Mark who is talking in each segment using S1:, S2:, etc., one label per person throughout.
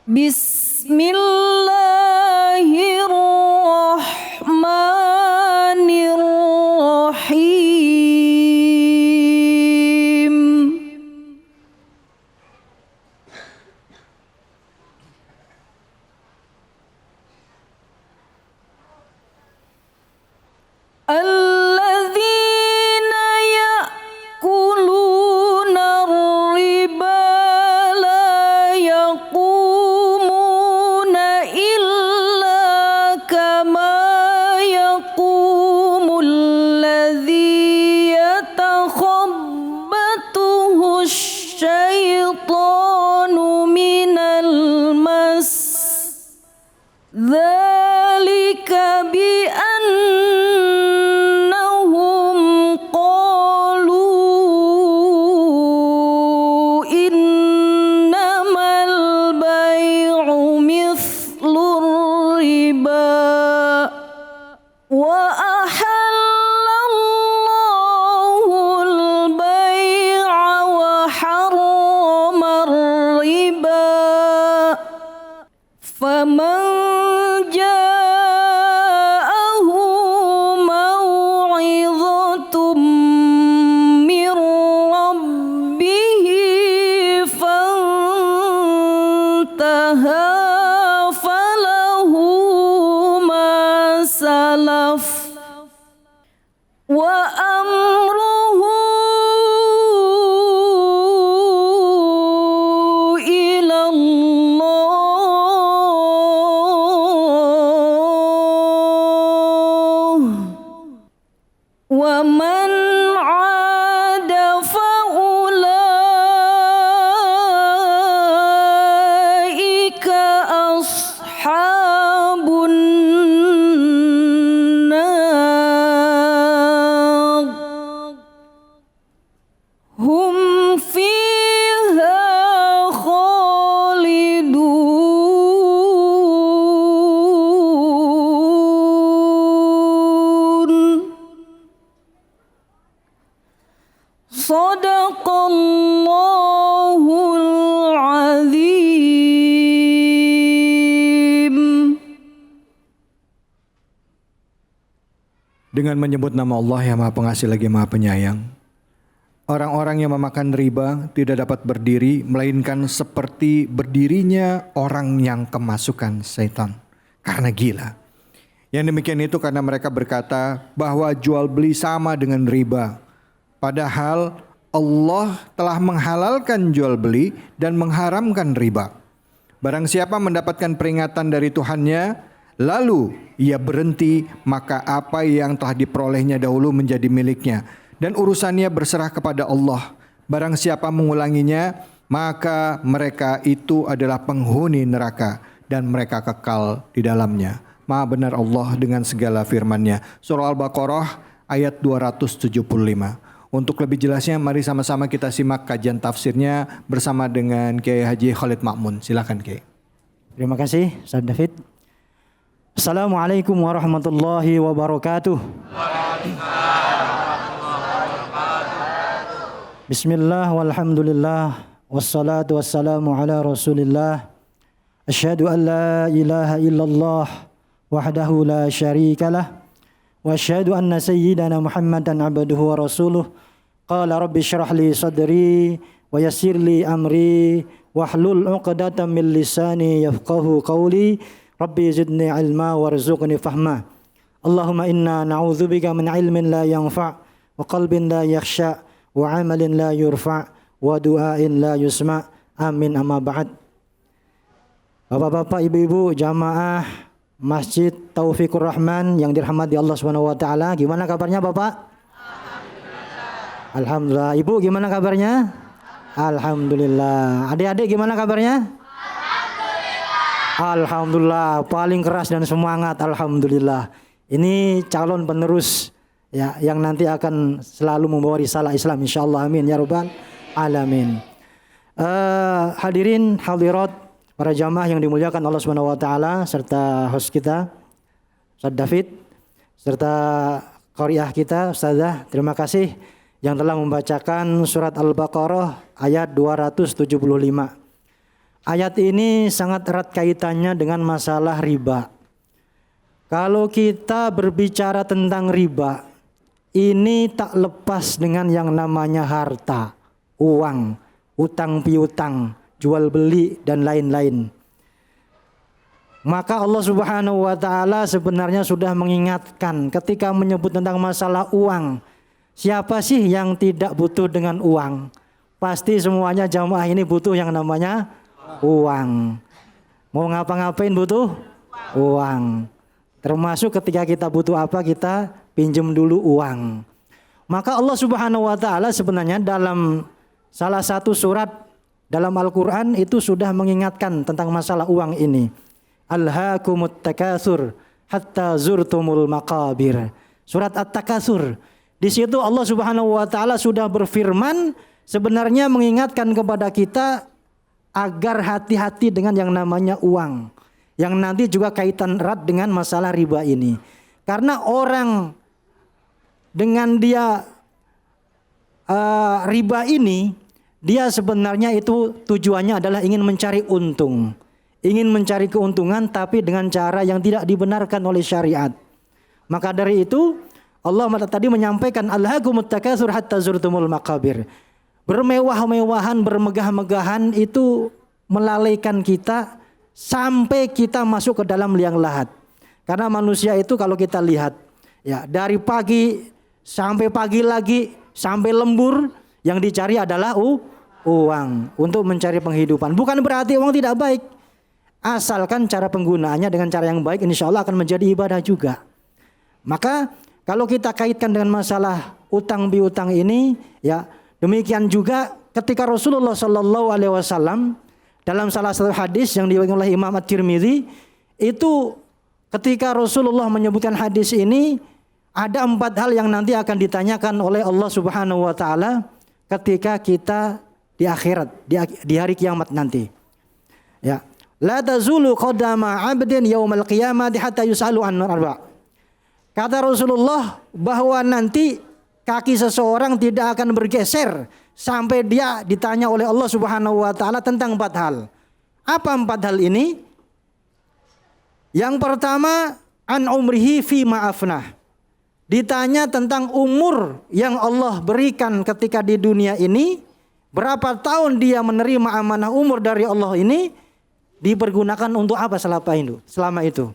S1: Bismillahirrahmanirrahim. Alladzina ya'kuluna ar-riba la yaqumuna illa kama yaqumul ladzi yatakhabbathu asy-syaitanu minal mas. Dzalika bi annahum qalu innamal bai'u mithlur riba wa ahallallahu al-bai'a wa harrama ar-riba. Faman ja'ahu maw'idhatum min rabbih fantaha falahu ma salaf wa amruhu ila Allah. Wa man 'ada fa ulaika ashabun nar hum fiha khalidun. Shadaqallahul azim.
S2: Dengan menyebut nama Allah yang Maha Pengasih lagi Maha Penyayang. Orang-orang yang memakan riba tidak dapat berdiri melainkan seperti berdirinya orang yang kemasukan setan karena gila. Yang demikian itu karena mereka berkata bahwa jual beli sama dengan riba. Padahal Allah telah menghalalkan jual beli dan mengharamkan riba. Barang siapa mendapatkan peringatan dari Tuhannya, lalu ia berhenti, maka apa yang telah diperolehnya dahulu menjadi miliknya, dan urusannya berserah kepada Allah. Barang siapa mengulanginya, maka mereka itu adalah penghuni neraka, dan mereka kekal di dalamnya. Maha benar Allah dengan segala firman-Nya. Surah Al-Baqarah ayat 275. Untuk lebih jelasnya, mari sama-sama kita simak kajian tafsirnya bersama dengan Kiai Haji Khalid Ma'mun. Silakan Kiai.
S3: Terima kasih Ustaz David. Assalamualaikum warahmatullahi wabarakatuh. Bismillah walhamdulillah wassalatu wassalamu ala rasulillah. Asyhadu an la ilaha illallah wahdahu la syarikalah wa asyhadu anna sayyidana Muhammadan abduhu wa rasuluh. Qala rabbi syrah li sadri wa yassir li amri wahlul 'uqdatam min lisani yafqahu qawli. Rabbi zidni ilma warzuqni fahma. Allahumma inna na'udzubika min ilmin la yanfa' wa qalbin la yakhsha' wa 'amalin la yurfa' wa du'ain la yusma'. Amin amma ba'd. Bapak-bapak, ibu-ibu, jamaah Masjid Taufikur Rahman yang dirahmati Allah Subhanahu wa taala, gimana kabarnya Bapak? Alhamdulillah. Ibu gimana kabarnya? Alhamdulillah. Adik-adik gimana kabarnya? Alhamdulillah. Paling keras dan semangat, alhamdulillah. Ini calon penerus ya yang nanti akan selalu membawa risalah Islam insyaallah. Amin ya rabbal alamin. Hadirin hadirat, para jamaah yang dimuliakan Allah Subhanahu wa taala, serta host kita Ustaz David, serta qariah kita Ustazah, terima kasih yang telah membacakan surat Al-Baqarah ayat 275. Ayat ini sangat erat kaitannya dengan masalah riba. Kalau kita berbicara tentang riba, ini tak lepas dengan yang namanya harta, uang, utang piutang, jual beli dan lain-lain. Maka Allah Subhanahu wa taala sebenarnya sudah mengingatkan ketika menyebut tentang masalah uang. Siapa sih yang tidak butuh dengan uang? Pasti semuanya jamaah ini butuh yang namanya uang. Mau ngapa-ngapain butuh uang. Termasuk ketika kita butuh apa, kita pinjam dulu uang. Maka Allah Subhanahu wa taala sebenarnya dalam salah satu surat dalam Al-Qur'an itu sudah mengingatkan tentang masalah uang ini. Alhaakumut takatsur hatta zurtumul maqabir. Surat At-Takatsur. Di situ Allah Subhanahu wa taala sudah berfirman sebenarnya mengingatkan kepada kita agar hati-hati dengan yang namanya uang. Yang nanti juga kaitan erat dengan masalah riba ini. Karena orang dengan dia riba ini, dia sebenarnya itu tujuannya adalah ingin mencari untung. Ingin mencari keuntungan tapi dengan cara yang tidak dibenarkan oleh syariat. Maka dari itu Allah tadi menyampaikan alhaakumut takatsur hatta zurtumul maqabir. Bermewah-mewahan, bermegah-megahan itu melalaikan kita sampai kita masuk ke dalam liang lahat. Karena manusia itu kalau kita lihat ya dari pagi sampai pagi lagi sampai lembur yang dicari adalah uang untuk mencari penghidupan. Bukan berarti uang tidak baik. Asalkan cara penggunaannya dengan cara yang baik, insya Allah akan menjadi ibadah juga. Maka kalau kita kaitkan dengan masalah utang piutang ini, ya demikian juga ketika Rasulullah Sallallahu Alaihi Wasallam dalam salah satu hadis yang diriwayatkan oleh Imam At-Tirmidzi, itu ketika Rasulullah menyebutkan hadis ini, ada 4 hal yang nanti akan ditanyakan oleh Allah Subhanahu Wa Taala ketika kita di akhirat, di hari kiamat nanti. Ya. La tazulu qadama 'abdin yaumal qiyamati hatta yus'alu an arba'. Kata Rasulullah bahwa nanti kaki seseorang tidak akan bergeser sampai dia ditanya oleh Allah Subhanahu wa taala tentang 4 hal. Apa 4 hal ini? Yang pertama, an umrihi fi ma'afnah. Ditanya tentang umur yang Allah berikan ketika di dunia ini, berapa tahun dia menerima amanah umur dari Allah ini, dipergunakan untuk apa selama itu.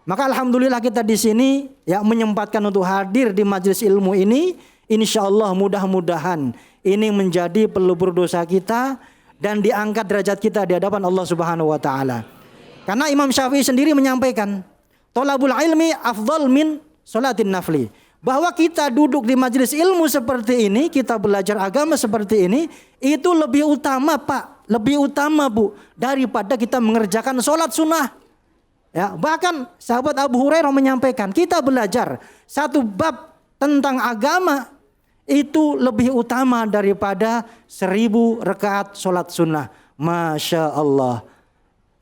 S3: Maka alhamdulillah kita di sini ya menyempatkan untuk hadir di majelis ilmu ini. Insyaallah mudah-mudahan ini menjadi pelupur dosa kita dan diangkat derajat kita di hadapan Allah Subhanahu wa taala. Karena Imam Syafi'i sendiri menyampaikan, thalabul ilmi afdal min sholatin nafli. Bahwa kita duduk di majelis ilmu seperti ini, kita belajar agama seperti ini, itu lebih utama Pak, lebih utama Bu, daripada kita mengerjakan sholat sunnah. Ya, bahkan sahabat Abu Hurairah menyampaikan, kita belajar satu bab tentang agama itu lebih utama daripada 1000 rakaat sholat sunnah. Masya Allah.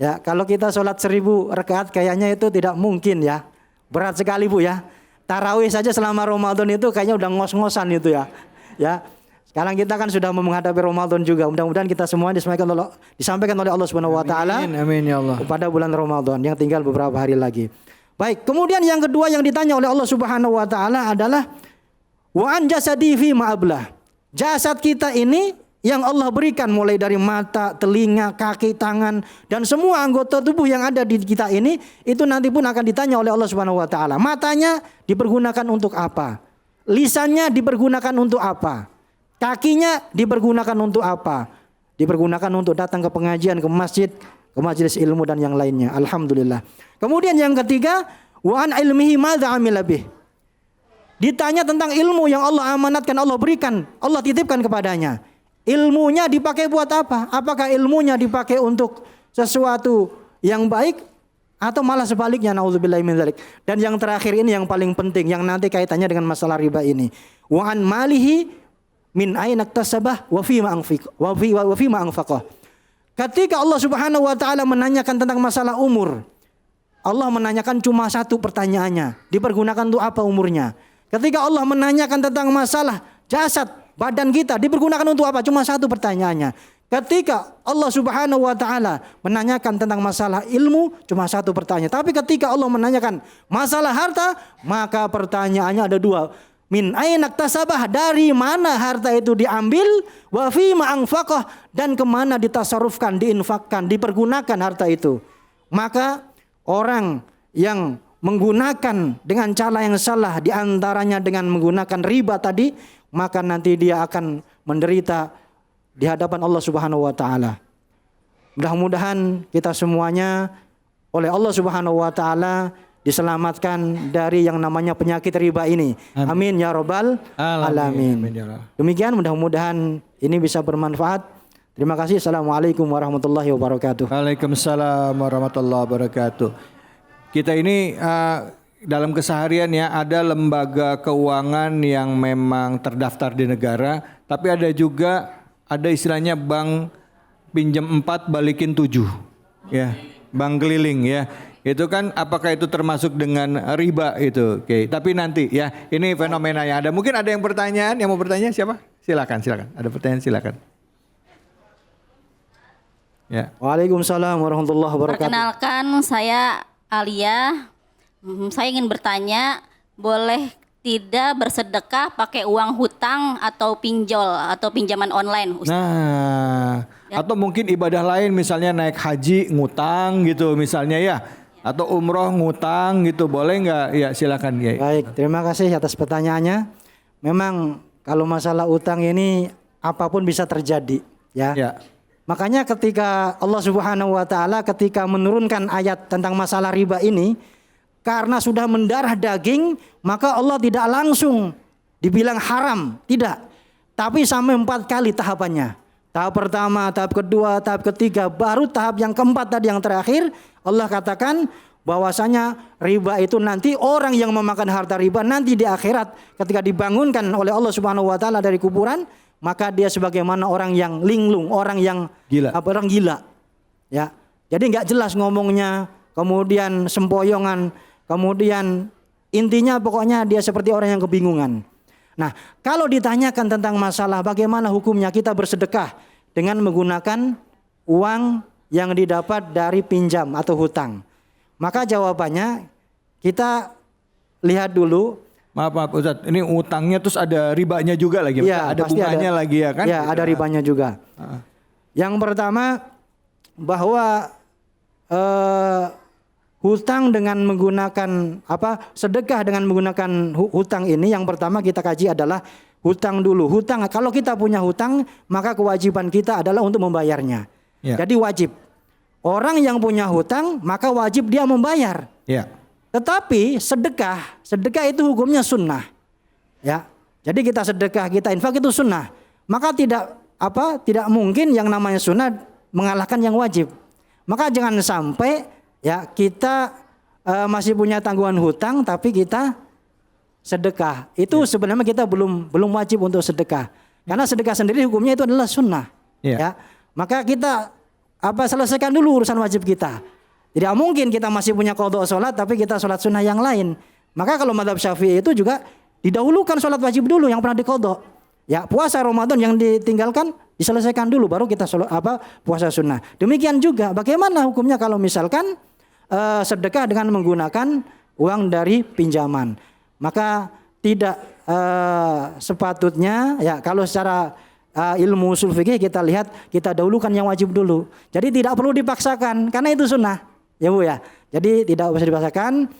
S3: Ya, kalau kita sholat 1000 rakaat kayaknya itu tidak mungkin ya. Berat sekali Bu ya. Tarawih saja selama Ramadan itu kayaknya udah ngos-ngosan itu ya. Ya. Sekarang kita kan sudah menghadapi Ramadan juga. Mudah-mudahan kita semua disampaikan oleh Allah Subhanahu wa taala.
S2: Amin ya Allah.
S3: Pada bulan Ramadan yang tinggal beberapa hari lagi. Baik, kemudian yang kedua yang ditanya oleh Allah Subhanahu wa taala adalah wa an jasadi fi ma'ablah. Jasad kita ini yang Allah berikan mulai dari mata, telinga, kaki, tangan dan semua anggota tubuh yang ada di kita ini itu nanti pun akan ditanya oleh Allah Subhanahu wa taala. Matanya dipergunakan untuk apa? Lisannya dipergunakan untuk apa? Kakinya dipergunakan untuk apa? Dipergunakan untuk datang ke pengajian, ke masjid, ke majelis ilmu dan yang lainnya. Alhamdulillah. Kemudian yang ketiga, wa an ilmihi madza amila bih. Ditanya tentang ilmu yang Allah amanatkan, Allah berikan, Allah titipkan kepadanya. Ilmunya dipakai buat apa? Apakah ilmunya dipakai untuk sesuatu yang baik atau malah sebaliknya? Nauzubillahi min dzalik. Dan yang terakhir ini yang paling penting yang nanti kaitannya dengan masalah riba ini. Wa an malihi min aina iktasabah wa fi ma anfaqah. Ketika Allah Subhanahu wa taala menanyakan tentang masalah umur, Allah menanyakan cuma satu pertanyaannya, dipergunakan untuk apa umurnya? Ketika Allah menanyakan tentang masalah jasad, badan kita dipergunakan untuk apa? Cuma satu pertanyaannya. ketika Allah Subhanahu wa taala menanyakan tentang masalah ilmu cuma satu pertanyaan. Tapi ketika Allah menanyakan masalah harta, maka pertanyaannya ada dua. Min aina iktasabah, dari mana harta itu diambil, wa fima anfaqah, dan kemana ditasarufkan, diinfakkan, dipergunakan harta itu. Maka orang yang menggunakan dengan cara yang salah, diantaranya dengan menggunakan riba tadi, maka nanti dia akan menderita di hadapan Allah Subhanahu wa taala. Mudah-mudahan kita semuanya oleh Allah Subhanahu wa taala diselamatkan dari yang namanya penyakit riba ini. Amin ya rabbal alamin. Demikian, mudah-mudahan ini bisa bermanfaat. Terima kasih. Assalamualaikum warahmatullahi wabarakatuh.
S2: Waalaikumsalam warahmatullahi wabarakatuh. Kita ini dalam keseharian ya, ada lembaga keuangan yang memang terdaftar di negara, tapi ada juga ada istilahnya bank pinjam 4 balikin 7 ya, bank keliling ya. Itu kan apakah itu termasuk dengan riba itu? Oke, tapi nanti ya, ini fenomena yang ada. Mungkin ada yang pertanyaan, yang mau bertanya siapa? Silakan. Ada pertanyaan silakan. Ya.
S3: Waalaikumsalam warahmatullahi wabarakatuh.
S4: Perkenalkan, saya Alia. Saya ingin bertanya, boleh tidak bersedekah pakai uang hutang atau pinjol atau pinjaman online, Ustaz?
S2: Nah, atau mungkin ibadah lain, misalnya naik haji ngutang gitu misalnya ya, atau umroh ngutang gitu, boleh nggak? Ya silakan ya.
S3: Baik, terima kasih atas pertanyaannya. Memang kalau masalah utang ini apapun bisa terjadi ya.
S2: Ya.
S3: Makanya ketika Allah Subhanahu wa taala ketika menurunkan ayat tentang masalah riba ini, karena sudah mendarah daging, maka Allah tidak langsung dibilang haram, tidak. Tapi sampai 4 kali tahapannya. Tahap pertama, tahap kedua, tahap ketiga, baru tahap yang keempat tadi yang terakhir, Allah katakan bahwasanya riba itu nanti orang yang memakan harta riba nanti di akhirat ketika dibangunkan oleh Allah Subhanahu wa taala dari kuburan, maka dia sebagaimana orang yang linglung, orang yang orang gila. Ya. Jadi enggak jelas ngomongnya, kemudian sempoyongan, kemudian intinya pokoknya dia seperti orang yang kebingungan. Nah, kalau ditanyakan tentang masalah bagaimana hukumnya kita bersedekah dengan menggunakan uang yang didapat dari pinjam atau hutang, maka jawabannya kita lihat dulu.
S2: Maaf Ustaz, ini utangnya terus ada ribanya juga lagi, ya, ada bunganya lagi ya kan?
S3: Ya, ada ribanya juga. Yang pertama bahwa hutang dengan menggunakan sedekah dengan menggunakan hutang ini, yang pertama kita kaji adalah hutang dulu. Hutang, kalau kita punya hutang maka kewajiban kita adalah untuk membayarnya. Ya. Jadi wajib. Orang yang punya hutang maka wajib dia membayar.
S2: Ya.
S3: Tetapi sedekah itu hukumnya sunnah. Ya. Jadi kita sedekah, kita infak itu sunnah. Maka tidak mungkin yang namanya sunnah mengalahkan yang wajib. Maka jangan sampai ya kita masih punya tanggungan hutang tapi kita sedekah. Itu sebenarnya kita belum wajib untuk sedekah. Karena sedekah sendiri hukumnya itu adalah sunnah. Ya. Maka kita selesaikan dulu urusan wajib kita. Tidak mungkin kita masih punya qadha salat tapi kita salat sunnah yang lain. Maka kalau mazhab Syafi'i itu juga didahulukan salat wajib dulu yang pernah diqadha. Ya, puasa Ramadan yang ditinggalkan diselesaikan dulu baru kita puasa sunnah. Demikian juga bagaimana hukumnya kalau misalkan sedekah dengan menggunakan uang dari pinjaman. Maka tidak sepatutnya ya kalau secara ilmu usul fikih kita lihat, kita dahulukan yang wajib dulu. Jadi tidak perlu dipaksakan karena itu sunnah. Ya Bu ya. Jadi tidak usah dipaksakan.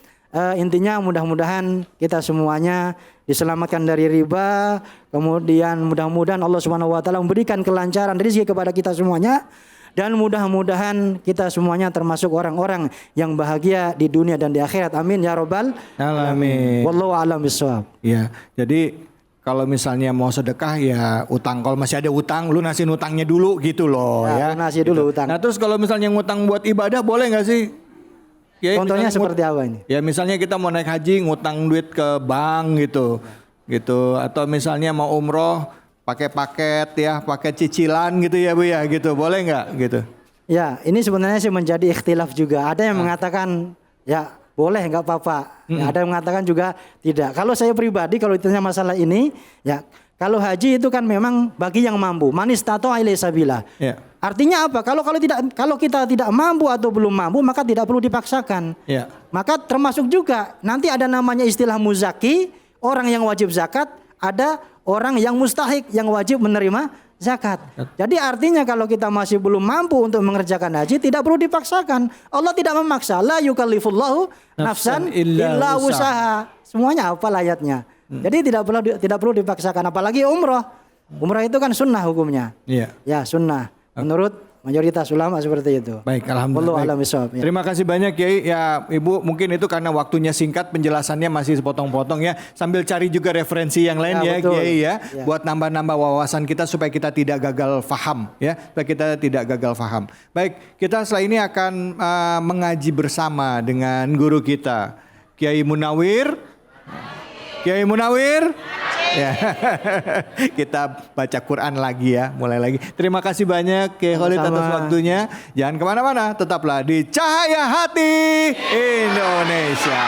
S3: Intinya mudah-mudahan kita semuanya diselamatkan dari riba. Kemudian mudah-mudahan Allah Subhanahu wa taala memberikan kelancaran rezeki kepada kita semuanya. Dan mudah-mudahan kita semuanya termasuk orang-orang yang bahagia di dunia dan di akhirat. Amin ya rabbal alamin. Wallahu a'lam bishawab.
S2: Ya. Jadi kalau misalnya mau sedekah ya utang, kalau masih ada utang lunasin utangnya dulu gitu loh ya.
S3: Lunasin dulu utang.
S2: Nah terus kalau misalnya ngutang buat ibadah boleh nggak sih? Ya,
S3: contohnya seperti apa ini?
S2: Ya misalnya kita mau naik haji ngutang duit ke bank gitu. Atau misalnya mau umroh pakai paket ya, pakai cicilan gitu ya Bu ya gitu. Boleh nggak gitu?
S3: Ya ini sebenarnya sih menjadi ikhtilaf juga. Ada yang mengatakan ya boleh nggak apa-apa. Ya, ada yang mengatakan juga tidak. Kalau saya pribadi kalau ditanya masalah ini ya Kalau haji itu kan memang bagi yang mampu. Man istata'a ilaihi sabila.
S2: Ya.
S3: Artinya apa? Kalau kita tidak mampu atau belum mampu, maka tidak perlu dipaksakan.
S2: Ya.
S3: Maka termasuk juga nanti ada namanya istilah muzaki, orang yang wajib zakat, ada orang yang mustahik yang wajib menerima zakat. Jadi artinya kalau kita masih belum mampu untuk mengerjakan haji, tidak perlu dipaksakan. Allah tidak memaksa. La yukallifullahu nafsan illa usaha. Semuanya hafal ayatnya. Jadi tidak perlu dipaksakan. Apalagi umroh. Umroh itu kan sunnah hukumnya.
S2: Iya.
S3: Ya sunnah. Menurut mayoritas ulama seperti itu.
S2: Baik, alhamdulillah.
S3: Wallahu a'lam bishawab. Ya.
S2: Terima kasih banyak Kiai. Ya, Ibu mungkin itu karena waktunya singkat, penjelasannya masih sepotong-potong ya. Sambil cari juga referensi yang lain ya,
S3: betul.
S2: Kiai ya.
S3: Ya.
S2: Buat nambah-nambah wawasan kita supaya kita tidak gagal faham ya. Supaya kita tidak gagal faham. Baik, kita setelah ini akan mengaji bersama dengan guru kita, Kiai Munawir. Kiai Munawir. Ya. Kita baca Quran lagi ya, mulai lagi. Terima kasih banyak Kiai Khalid atas waktunya. Jangan kemana-mana, tetaplah di Cahaya Hati Indonesia.